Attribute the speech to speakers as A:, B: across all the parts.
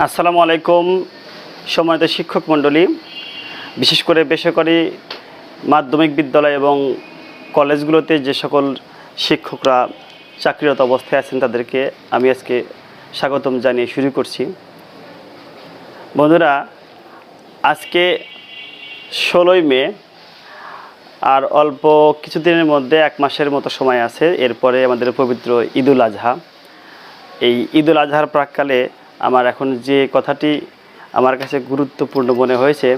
A: আসসালামু আলাইকুম। সম্মানিত শিক্ষক মণ্ডলী, বিশেষ করে বেসরকারি মাধ্যমিক বিদ্যালয় এবং কলেজগুলোতে যে সকল শিক্ষকরা চাকরিরত অবস্থায় আছেন তাদেরকে আমি আজকে স্বাগতম জানিয়ে শুরু করছি। বন্ধুরা, আজকে 16ই মে, আর অল্প কিছুদিনের মধ্যে এক মাসের মতো সময় আছে। এরপরে আমাদের পবিত্র ঈদুল আজহা। এই ঈদুল আজহার প্রাক্কালে আমার এখন যে কথাটি আমার কাছে গুরুত্বপূর্ণ মনে হয়েছে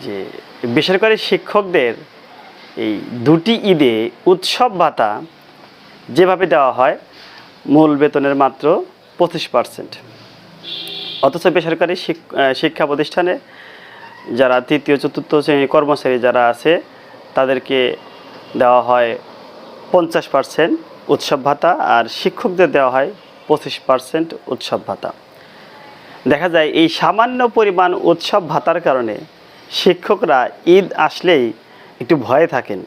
A: যে বেসরকারি শিক্ষকদের এই দুটি ঈদে উৎসব ভাতা যেভাবে দেওয়া হয় মূল বেতনের মাত্র 25%, অথচ বেসরকারি শিক্ষা প্রতিষ্ঠানে যারা তৃতীয় চতুর্থ শ্রেণীর কর্মচারী যারা আছে তাদেরকে দেওয়া হয় 50% উৎসব ভাতা, আর শিক্ষকদের দেওয়া হয় 25% উৎসব ভাতা। দেখা যায় এই সামান্য পরিমাণ উৎসব ভাতার কারণে শিক্ষকরা ঈদ আসলেই একটু ভয়ে থাকেন,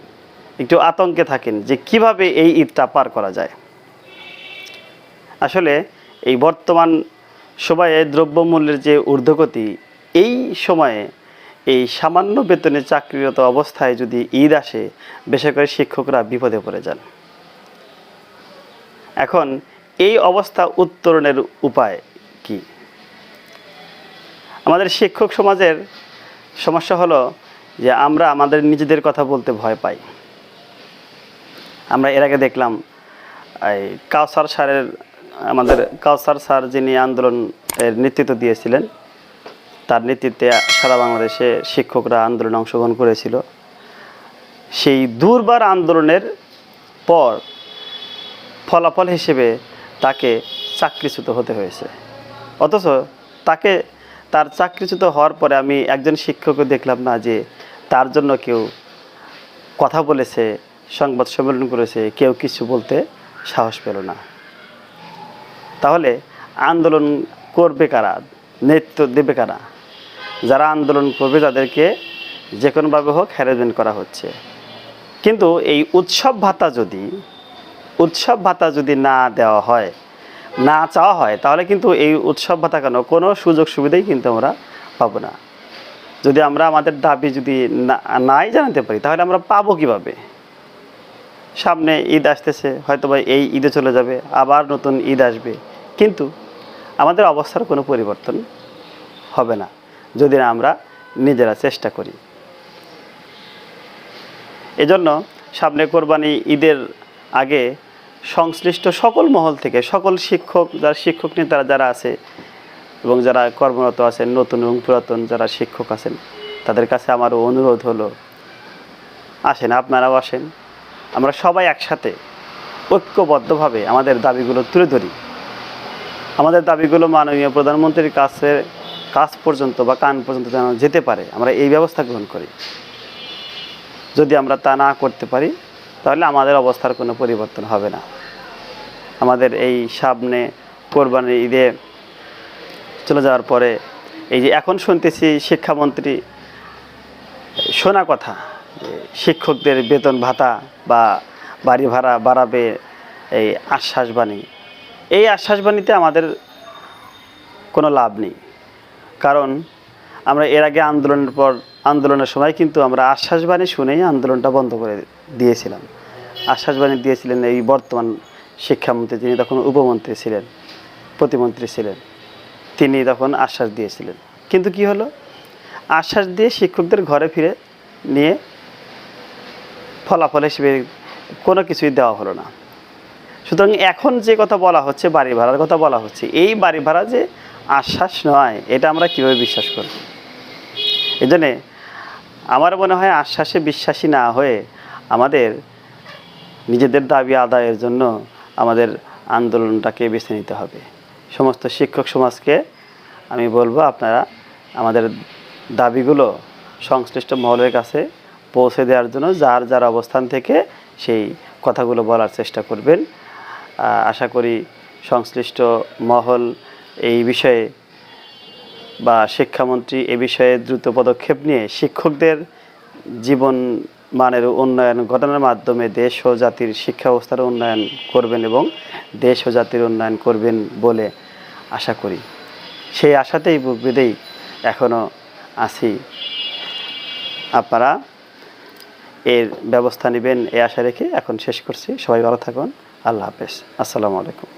A: একটু আতঙ্কে থাকেন যে কিভাবে এই ঈদটা পার করা যায়। আসলে এই বর্তমান সময়ে দ্রব্যমূল্যের যে ঊর্ধ্বগতি, এই সময়ে এই সামান্য বেতনে চাকরিরত অবস্থায় যদি ঈদ আসে, বেসরকারি শিক্ষকরা বিপদে পড়ে যান। এখন এই অবস্থা উত্তরণের উপায় কি? আমাদের শিক্ষক সমাজের সমস্যা হলো যে আমরা আমাদের নিজেদের কথা বলতে ভয় পাই। আমরা এর আগে দেখলাম এই আমাদের কাউসার স্যার যিনি আন্দোলনের নেতৃত্ব দিয়েছিলেন, তার নেতৃত্বে সারা বাংলাদেশে শিক্ষকরা আন্দোলনে অংশগ্রহণ করেছিল। সেই দুর্বার আন্দোলনের পর ফলাফল হিসেবে তাকে চাকরিচ্যুত হতে হয়েছে। অথচ তার চাকরিচ্যুত হওয়ার পরে আমি একজন শিক্ষকও দেখলাম না যে তার জন্য কেউ কথা বলেছে, সংবাদ সম্মেলন করেছে, কেউ কিছু বলতে সাহস পেল না। তাহলে আন্দোলন করবে কারা? নেতৃত্ব দেবে কারা? যারা আন্দোলন করবে তাদেরকে যে কোনোভাবে হোক হ্যারাসমেন্ট করা হচ্ছে। কিন্তু এই উৎসব ভাতা যদি না দেওয়া হয়, না চাওয়া হয়, তাহলে কিন্তু এই উৎসব ভাতা কোনো সুযোগ সুবিধাই কিন্তু আমরা পাবো না। যদি আমরা আমাদের দাবি যদি নাই জানাতে পারি, তাহলে আমরা পাবো কিভাবে? সামনে ঈদ আসতেছে, হয়তো বা এই ঈদে চলে যাবে, আবার নতুন ঈদ আসবে, কিন্তু আমাদের অবস্থার কোনো পরিবর্তন হবে না যদি না আমরা নিজেরা চেষ্টা করি। এজন্য সামনে কোরবানি ঈদের আগে সংশ্লিষ্ট সকল মহল থেকে, সকল শিক্ষক নেতারা যারা আছে এবং যারা কর্মরত আছেন, নতুন এবং পুরাতন যারা শিক্ষক আছেন, তাদের কাছে আমার অনুরোধ হলো, আসেন, আপনারাও আসেন, আমরা সবাই একসাথে ঐক্যবদ্ধভাবে আমাদের দাবিগুলো তুলে ধরি। আমাদের দাবিগুলো মাননীয় প্রধানমন্ত্রীর কাছ পর্যন্ত বা কান পর্যন্ত যেন যেতে পারে, আমরা এই ব্যবস্থা গ্রহণ করি। যদি আমরা তা না করতে পারি, তাহলে আমাদের অবস্থার কোনো পরিবর্তন হবে না। আমাদের এই সামনে কোরবানির ঈদে চলে যাওয়ার পরে এই যে এখন শুনতেছি শিক্ষামন্ত্রী শোনা কথা যে শিক্ষকদের বেতন ভাতা বা বাড়ি ভাড়া বাড়াবে, এই আশ্বাসবাণী, এই আশ্বাসবাণীতে আমাদের কোনো লাভ নেই। কারণ আমরা এর আগে আন্দোলনের সময় কিন্তু আমরা আশ্বাসবাণী শুনেই আন্দোলনটা বন্ধ করে দিয়েছিলাম। আশ্বাসবাণী দিয়েছিলেন এই বর্তমান শিক্ষামন্ত্রী, যিনি তখন উপমন্ত্রী ছিলেন, প্রতিমন্ত্রী ছিলেন, তিনি তখন আশ্বাস দিয়েছিলেন। কিন্তু কি হলো? আশ্বাস দিয়ে শিক্ষকদের ঘরে ফিরে নিয়ে ফলাফল হিসেবে কোনো কিছুই দেওয়া হলো না। সুতরাং এখন যে কথা বলা হচ্ছে, বাড়ি ভাড়ার কথা বলা হচ্ছে, এই বাড়ি ভাড়া যে আশ্বাস নয়, এটা আমরা কীভাবে বিশ্বাস করব? এই জন্যে আমার মনে হয় আশ্বাসে বিশ্বাসী না হয়ে আমাদের নিজেদের দাবি আদায়ের জন্য আমাদের আন্দোলনটাকে বেছে নিতে হবে। সমস্ত শিক্ষক সমাজকে আমি বলবো, আপনারা আমাদের দাবিগুলো সংশ্লিষ্ট মহলের কাছে পৌঁছে দেওয়ার জন্য যার অবস্থান থেকে সেই কথাগুলো বলার চেষ্টা করবেন। আশা করি সংশ্লিষ্ট মহল এই বিষয়ে বা শিক্ষামন্ত্রী এ বিষয়ে দ্রুত পদক্ষেপ নিয়ে শিক্ষকদের জীবন মানের উন্নয়ন ঘটানোর মাধ্যমে দেশ ও জাতির শিক্ষা ব্যবস্থার উন্নয়ন করবেন এবং দেশ ও জাতির উন্নয়ন করবেন বলে আশা করি। সেই আশাতেই বুক বেঁধেই এখনও আছি। আপনারা এর ব্যবস্থা নেবেন এই আশা রেখে এখন শেষ করছি। সবাই ভালো থাকুন। আল্লাহ হাফেজ। আসসালামু আলাইকুম।